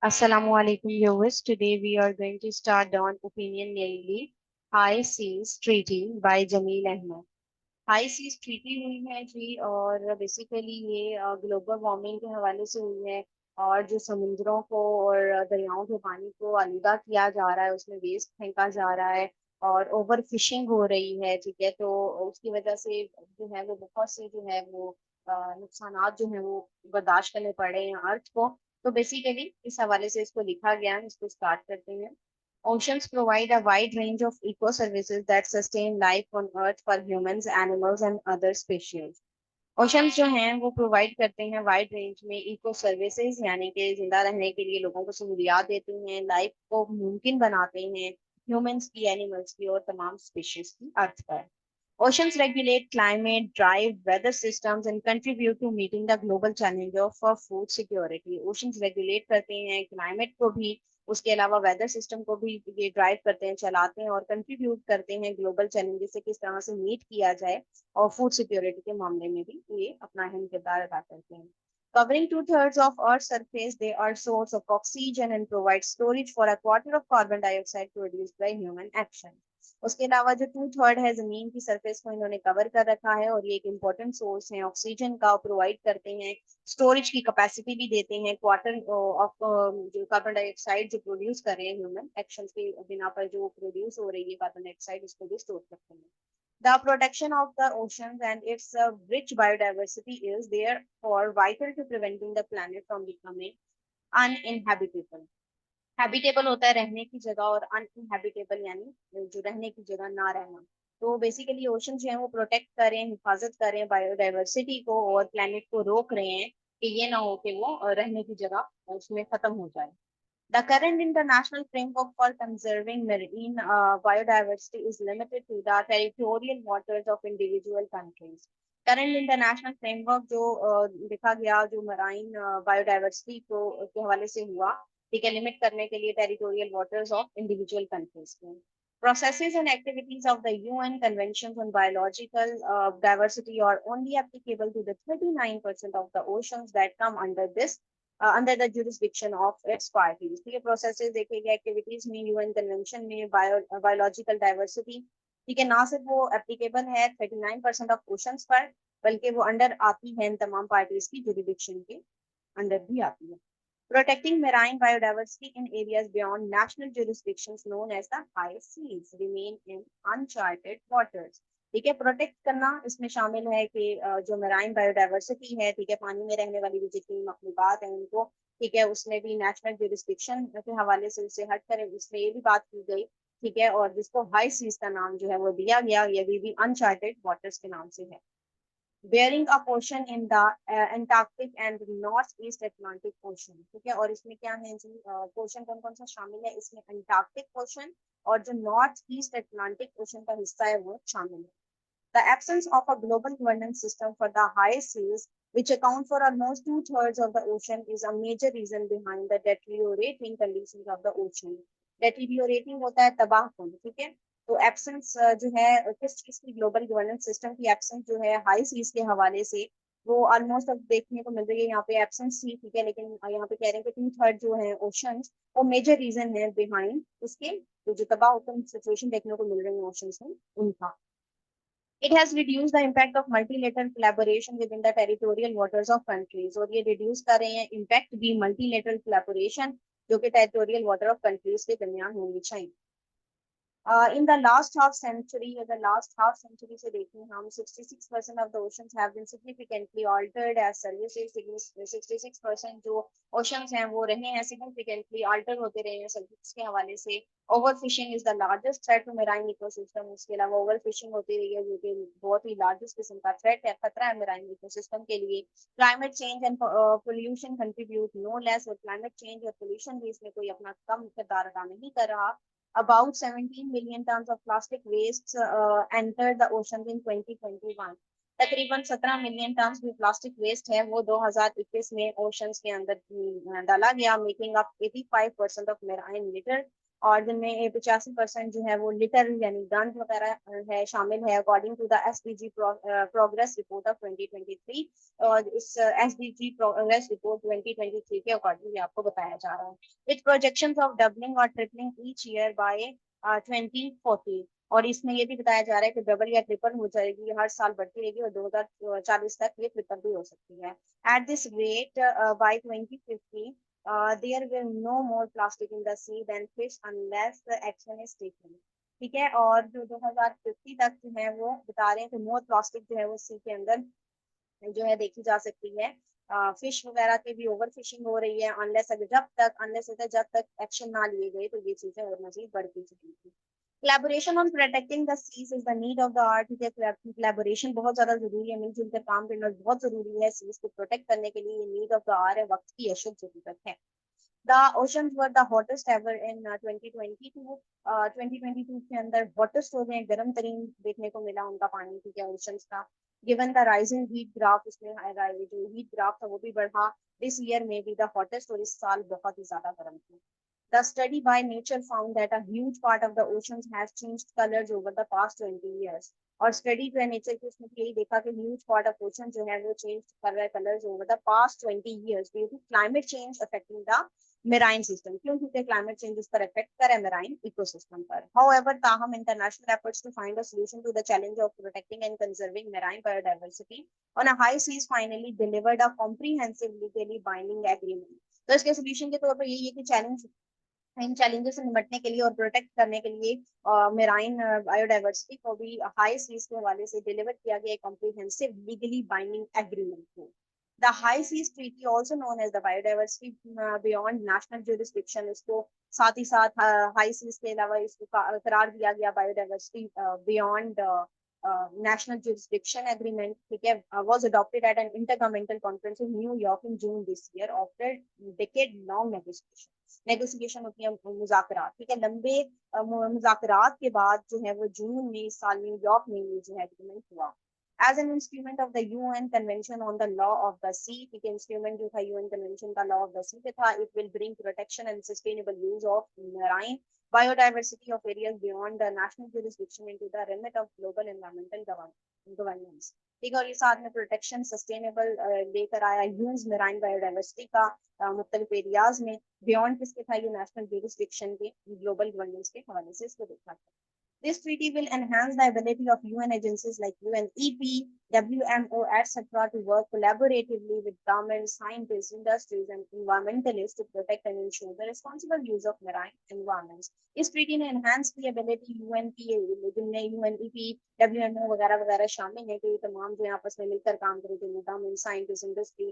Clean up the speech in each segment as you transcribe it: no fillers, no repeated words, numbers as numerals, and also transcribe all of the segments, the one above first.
Assalamualaikum viewers. Today we are going to start on opinion namely High Seas Treaty by Jameel Ahmed. High seas treaty हुई है जी और basically ये global warming के हवाले से हुई है। और जो समुद्रों को और दरियाओं के पानी को आलूदा किया जा रहा है, उसमें वेस्ट फेंका जा रहा है और ओवर फिशिंग हो रही है। ठीक है, तो उसकी वजह से जो है वो बहुत से जो है वो नुकसानात जो है वो बर्दाश्त करने पड़े हैं अर्थ को। तो बेसिकली इस हवाले से इसको लिखा गया है, इसको स्टार्ट करते हैं। Oceans provide a wide range of eco services that sustain life on Earth for humans, animals, and other species. Oceans जो हैं वो प्रोवाइड करते हैं वाइड रेंज में इको सर्विसेज, यानी कि जिंदा रहने के लिए लोगों को सहूलियात देते हैं, लाइफ को मुमकिन बनाते हैं ह्यूमंस की, एनिमल्स की और तमाम स्पीशीज की अर्थ पर। Oceans regulate climate, drive weather systems, and contribute to meeting the global challenge of food security. Oceans regulate करते हैं क्लाइमेट को भी, उसके अलावा वेदर सिस्टम को भी ये ड्राइव करते हैं, चलाते हैं और कंट्रीब्यूट करते हैं ग्लोबल चैलेंजेस से किस तरह से मीट किया जाए, और फूड सिक्योरिटी के मामले में भी ये अपना अहम किरदार अदा करते हैं। Covering two-thirds of Earth's surface, they are source of oxygen and provide storage for a quarter of carbon dioxide produced by human action. उसके अलावा जो टू थर्ड है जमीन की सरफेस को इन्होंने कवर कर रखा है और ये एक इम्पोर्टेंट सोर्स है ऑक्सीजन का, प्रोवाइड करते हैं, स्टोरेज की कैपेसिटी भी देते हैं, क्वार्टर ऑफ जो कार्बन डाइऑक्साइड जो प्रोड्यूस कर रहे हैं ह्यूमन एक्शन के बिना पर जो प्रोड्यूस हो रही है कार्बन डाइऑक्साइड, उसको भी स्टोर करते हैं। The protection of the oceans and its rich biodiversity is therefore vital to preventing the planet from becoming uninhabitable. Habitable होता है रहने की जगह, और अनइनहेबिटेबल यानी जो रहने की जगह ना रहना। तो बेसिकली ओशन जो है वो प्रोटेक्ट करें, हिफाजत करें बायोडाइवर्सिटी को, और प्लेनेट को रोक रहे हैं कि ये ना हो कि वो रहने की जगह उसमें खत्म हो जाए। The current international framework for conserving marine biodiversity is limited to the territorial waters of individual countries. Current international framework जो लिखा गया जो मराइन बायोडाइवर्सिटी को के हवाले से हुआ, ठीक है, लिमिट करने के लिए territorial waters of individual countries को। Processes and activities of the UN Conventions on Biological Diversity are only applicable to the 39% of the oceans that come under the jurisdiction of its parties. तो ये processes देखे गए activities में UN convention में biological diversity, ठीक है, ना सिर्फ वो एप्लीकेबल है 39% ऑफ ओशंस पर, बल्कि वो अंडर आती है इन तमाम पार्टीज की जुरिडिक्शन के अंडर भी आती है। Protecting marine biodiversity in areas beyond national jurisdictions known as the high seas remain in uncharted waters. ठीक है, प्रोटेक्ट करना इसमें शामिल है कि जो मेराइन बायोडाइवर्सिटी है, ठीक है, पानी में रहने वाली भी जितनी मखलूकात हैं उनको, ठीक है, उसमें भी नेशनल जुरिस्डिक्शन के हवाले से उससे हट कर इसमें ये भी बात की गई, ठीक है, और जिसको हाई सीज का नाम जो है वो दिया गया, ये भी अनचार्टेड वाटर्स के नाम से है। Bearing a portion in the Antarctic and north east Atlantic portion, ठीक है, और इसमें क्या है जी, पोर्शन कौन कौन सा शामिल है इसमें, एंटार्क्टिक पोर्शन और जो नॉर्थ ईस्ट अटलांटिक ओशन का हिस्सा है वो शामिल है। The absence of a global governance system for the high seas, which account for almost two-thirds of the ocean, is a major reason behind the deteriorating conditions of the ocean. Deteriorating होता है तबाहकुन, ठीक है, तो absence जो है किस चीज की, ग्लोबल गवर्नेंस सिस्टम की एब्सेंस जो है हाई सीज के हवाले से वो ऑलमोस्ट अब देखने को मिल रही है। यहाँ पे एब्सेंस थी, ठीक है, लेकिन यहाँ पे कह रहे हैं कि टू थर्ड जो है ओशन वो मेजर रीजन है बिहाइंड उसके, तो जो तबाहकुन सिचुएशन देखने को मिल रही है ओशन में उनका। It has reduced the impact of multilateral collaboration within the territorial waters of countries, और ये reduce कर रहे हैं impact भी multilateral collaboration जो कि territorial water of countries के दरमियान होनी चाहिए। In the last half century, से देखें हम, 66% of the oceans have been significantly altered as services. 66% जो oceans हैं वो रहे हैं significantly alter होते रहे हैं सर्विस के हवाले से। Overfishing is the largest threat to marine ecosystem. उसके अलावा overfishing होती रही है जो कि बहुत ही largest किस्म का threat है, खतरा है marine ecosystem के लिए। Climate change and pollution contribute no less, और climate change और pollution भी इसमें कोई अपना कम किरदार अदा नहीं कर रहा। About 17 million tons of plastic waste entered the oceans in 2021. तकरीबन 17 मिलियन टन जो प्लास्टिक वेस्ट है वो 2021 में ओशंस के अंदर डाला गया, making up 85% of marine litre और जिनमें 85% जो है वो लिटर यानी गन्स वगैरह है शामिल है according to the SDG progress report of 2023। और इस एसडीजी प्रोग्रेस रिपोर्ट 2023 के अकॉर्डिंग आपको बताया जा रहा है विथ प्रोजेक्शंस ऑफ डबलिंग और ट्रिपलिंग ईच ईयर बाय 2040। और इसमें ये भी बताया जा रहा है कि डबल या ट्रिपल हो जाएगी, हर साल बढ़ती रहेगी और 2040 तक ये ट्रिपल भी हो सकती है। At this rate by 2050 there will no more plastic in the sea than fish unless the action is taken। ठीक है, और जो 2050 तक जो है वो बता रहे हैं कि मोर प्लास्टिक जो है वो सी के अंदर जो है देखी जा सकती है। फिश वगैरह की भी ओवर फिशिंग हो रही है, अनलेस जब तक एक्शन ना लिए गए तो ये चीजें और मजीद बढ़ती चलेंगी। Collaboration on protecting the seas is the need of the art. Collaboration बहुत ज्यादा जरूरी है, मिलजुल कर काम करना बहुत जरूरी है सीज को प्रोटेक्ट करने के लिए। ये नीड ऑफ द आर है, वक्त की अशुद्ध जरूरत है। The oceans were the hottest ever in 2022। 2022 के अंदर hottest हो गए, गर्म तरीन देखने को मिला उनका पानी, ठीक है, oceans का। Given the rising heat graph, उसमें जो heat graph था वो भी बढ़ा। This year may be the hottest, और इस साल बहुत ही ज्यादा गर्म थी। The study by Nature found that a huge part of the oceans has changed colors over the past 20 years। और स्टडी जो है नेचर की उसमें यही देखा कि ह्यूज पार्ट ऑफ ओशन जो है वो चेंज कर रहा है colours over the past 20 years due to climate change affecting the marine system. क्यों? क्योंकि क्लाइमेट चेंज उस पर इफेक्ट करे मेराइन इकोसिस्टम पर। हाउएवर ताहम international efforts to find a solution to the challenge of protecting and conserving marine biodiversity on a high seas finally delivered a comprehensive legally binding agreement. तो इसके solution के तौर पर यही है कि चैलेंज इन चैलेंजेस से निपटने के लिए और प्रोटेक्ट करने के लिए मेराइन बायोडाइवर्सिटी को भी हाई सीज के हवाले से डिलीवर किया गया कॉम्प्रिहेंसिव लीगली बाइंडिंग एग्रीमेंट को। The high seas treaty also known as the biodiversity beyond national jurisdiction. इसको साथ ही साथ हाई सीज के अलावा इसको करार दिया गया biodiversity beyond national jurisdiction agreement, ठीक है, was adopted at an intergovernmental conference in New York in June this year after decade long negotiation होती है मुज़ाकरात, ठीक है, लंबे मुज़ाकरात के बाद जो है वो जून में इस साल न्यूयॉर्क में ये जो है एग्रीमेंट हुआ। As an instrument of the UN Convention on the Law of the Sea, ठीक है, इंस्ट्रूमेंट जो था UN Convention का Law of the Sea पे था, it will bring protection and sustainable use of marine biodiversity of areas beyond the national jurisdiction into the remit of global environmental governance। ठीक है, और ये साथ में प्रोटेक्शन सस्टेनेबल लेकर आया यूज मेराइन बायोडाइवर्सिटी का मुख्तलिफ एरियाज में बियॉन्ड किसके था, ये नेशनल जुरिस्डिक्शन के ग्लोबल गवर्नेंस के हवाले से इसको देखा था। This treaty will enhance the ability of UN agencies like UNEP, WMO, etc. to work collaboratively with governments, scientists, industries, and environmentalists to protect and ensure the responsible use of marine environments। इस treaty ने enhance की ability UNPA, जिनमें UNEP, WMO वगैरह वगैरह शामिल है कि ये तमाम जो आपस में मिलकर काम करेंगे, गवर्नमेंट, साइंटिस्ट, इंडस्ट्री,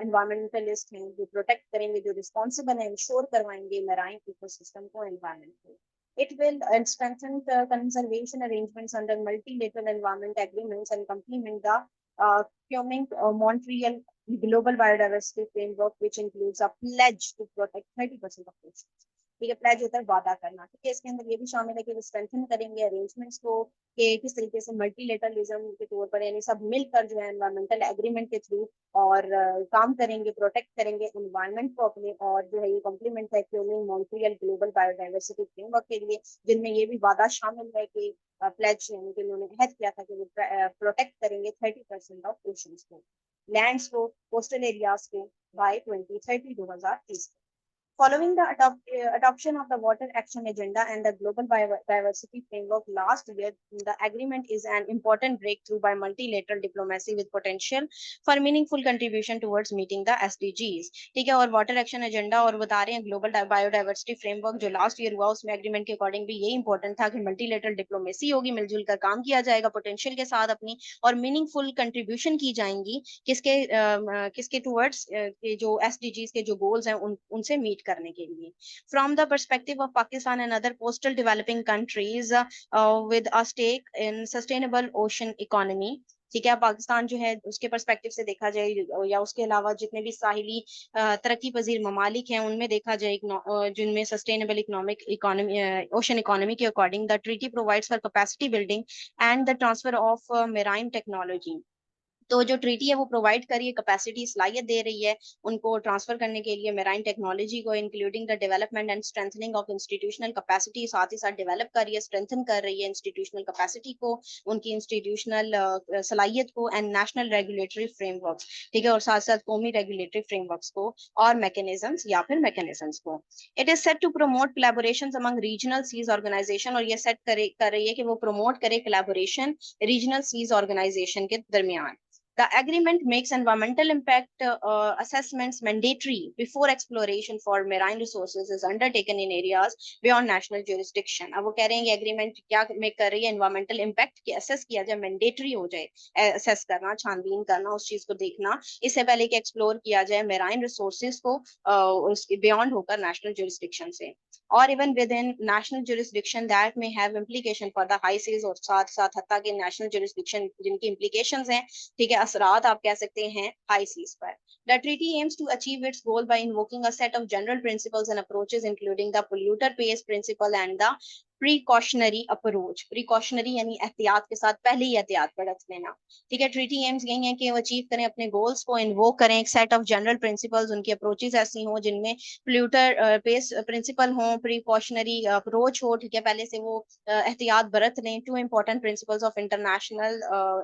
एनवायरमेंटलिस्ट हैं जो प्रोटेक्ट करेंगे, जो रिस्पॉन्सिबल है, इंश्योर करवाएंगे मेराइन इकोसिस्टम को, एनवायरमेंट को। It will strengthen the conservation arrangements under multilateral environment agreements and complement the upcoming Montreal Global Biodiversity Framework, which includes a pledge to protect 30% of oceans। ठीक है, pledge होता है वादा करना, ठीक है, इसके अंदर ये भी शामिल है कि वो स्ट्रेंथन करेंगे अरेंजमेंट्स को कि किस तरीके से मल्टीलेटरलिज्म के तौर पर यानी सब मिलकर जो है एनवायरमेंटल एग्रीमेंट के थ्रू और काम करेंगे, प्रोटेक्ट करेंगे एनवायरमेंट को अपने। और जो है ये कॉम्प्लीमेंट है मॉन्ट्रियल ग्लोबल बायोडाइवर्सिटी फ्रेमवर्क के लिए, जिनमें ये भी वादा शामिल है कि प्लेज यानी कि उन्होंने अहद किया था कि वो प्रोटेक्ट करेंगे 30% ऑफ ओशंस को, लैंड्स को, कोस्टल एरियाज को bye 2030। Following the adoption of the Water Action Agenda and the Global Biodiversity Framework last year, the agreement is an important breakthrough by multilateral diplomacy with potential for meaningful contribution towards meeting the SDGs। ठीक है, और water action agenda और बता रहे हैं global biodiversity framework जो last year हुआ उसमें एग्रीमेंट के अकॉर्डिंग भी ये इंपॉर्टेंट था कि मल्टीलेटरल डिप्लोमेसी होगी, मिलजुल कर काम किया जाएगा पोटेंशियल के साथ अपनी, और मीनिंगफुल कंट्रीब्यूशन की जाएंगी किसके किसके टूवर्ड्स जो SDGs के जो गोल्स हैं उनसे मीट करने के लिए। From the perspective of Pakistan and other coastal developing countries with a stake in sustainable ocean economy, ठीक है, पाकिस्तान जो है उसके पर्सपेक्टिव से देखा जाए या उसके अलावा जितने भी साहिली तरक्की पजीर ममालिक हैं उनमें देखा जाए जिनमें sustainable economic economy ocean economy के according the treaty provides for capacity building and the transfer of marine technology. तो जो ट्रीटी है वो प्रोवाइड करिए कैपेसिटी सलाहियत दे रही है उनको ट्रांसफर करने के लिए मेराइन टेक्नोलॉजी को, including the development and strengthening of institutional capacity, साथ ही साथ डेवलप कर रही है, स्ट्रेंथन कर रही है इंस्टीट्यूशनल कैपेसिटी को, उनकी इंस्टीट्यूशनल सलाहियत को, एंड नेशनल रेगुलेटरी फ्रेमवर्क, ठीक है, और साथ साथ कौमी रेगुलेटरी फ्रेमवर्क को और मैकेनिज्म्स या फिर मैकेनिज्म्स को। It is set to promote collaboration among regional seas organisation, और ये सेट कर रही है कि वो प्रमोट करे कोलैबोरेशन रीजनल सीज ऑर्गेनाइजेशन के दरमियान। The agreement makes environmental impact assessments mandatory before exploration for marine resources is undertaken in areas beyond national jurisdiction. अब वो कह रहे हैं ये agreement क्या make कर रही है, environmental impact की assess किया जाए, mandatory हो जाए, assess करना, छानबीन करना, उस चीज को देखना इससे पहले कि explore किया जाए marine resources को उसके beyond होकर national jurisdiction से, or even within national jurisdiction that may have implication for the high seas, और साथ साथ हत्ता के national jurisdiction जिनकी implications हैं, ठीक है, असरात आप कह सकते हैं हाई सीज पर। The treaty aims to achieve its goal by invoking a set of general principles and approaches, including the polluter pays principle and the precautionary approach. Precautionary यानी एहतियात के साथ पहले ही एहतियात बरत लेना, ठीक है। ट्रीटी एम्स यही है कि वो अचीव करें अपने गोल्स को, इन्वोक करें एक सेट ऑफ जनरल प्रिंसिपल्स, उनकी अप्रोचेस ऐसी हों जिनमें पोल्यूटर बेस प्रिंसिपल हों, प्रिकॉशनरी अप्रोच हो, ठीक है, पहले से वो एहतियात बरत लें। Two important principles of international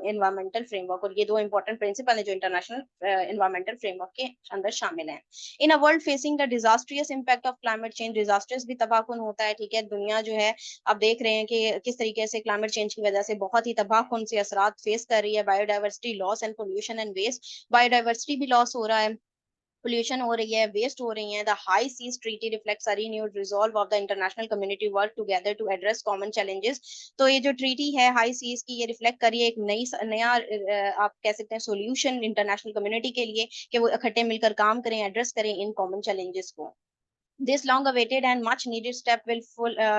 environmental framework, और ये दो इंपॉर्टेंट प्रिंसिपल है जो इंटरनेशनल एनवायरमेंटल फ्रेमवर्क के अंदर शामिल हैं। In a world facing the disastrous impact of climate change, disastrous भी तबाहकुन होता है, ठीक है, दुनिया जो है आप देख रहे हैं कि किस तरीके से क्लाइमेट चेंज की वजह से बहुत ही तबाहकुन से असरात फेस कर रही है, biodiversity loss and pollution and waste, biodiversity भी लॉस हो रहा है, पोल्यूशन हो रही है, वेस्ट हो रही है। The high seas treaty reflects a renewed resolve of the international community work together to address common challenges. तो ये जो ट्रीटी है हाई सीज की, ये रिफ्लेक्ट करिए एक नया आप कह सकते हैं सोल्यूशन इंटरनेशनल कम्युनिटी के लिए कि वो इकट्ठे मिलकर काम करें, एड्रेस करें इन कॉमन चैलेंजेस को। This long-awaited and much-needed step will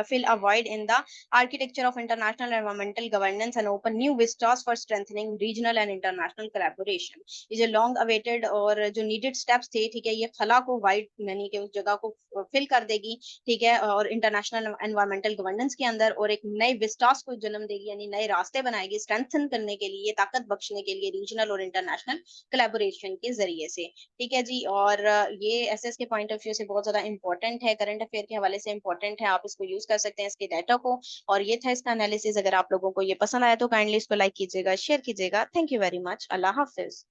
fill a void in the architecture of international environmental governance and open new vistas for strengthening regional and international collaboration. ये जो long-awaited और जो needed steps थे, ठीक है, ये खला को void यानी कि उस जगह को fill कर देगी, ठीक है, और international environmental governance के अंदर, और एक नए vistas को जन्म देगी, यानी नए रास्ते बनाएगी strengthen करने के लिए, ताकत बख्शने के लिए regional और international collaboration के जरिए से, ठीक है जी। और ये एसएस के पॉइंट ऑफ व्यू से बहुत ज्यादा इंपॉर्टेंट है, करंट अफेयर के हवाले से इंपॉर्टेंट है, आप इसको यूज कर सकते हैं इसके डाटा को। और ये था इसका एनालिसिस। अगर आप लोगों को ये पसंद आया तो काइंडली इसको लाइक कीजिएगा, शेयर कीजिएगा। Thank you very much. Allah Hafiz.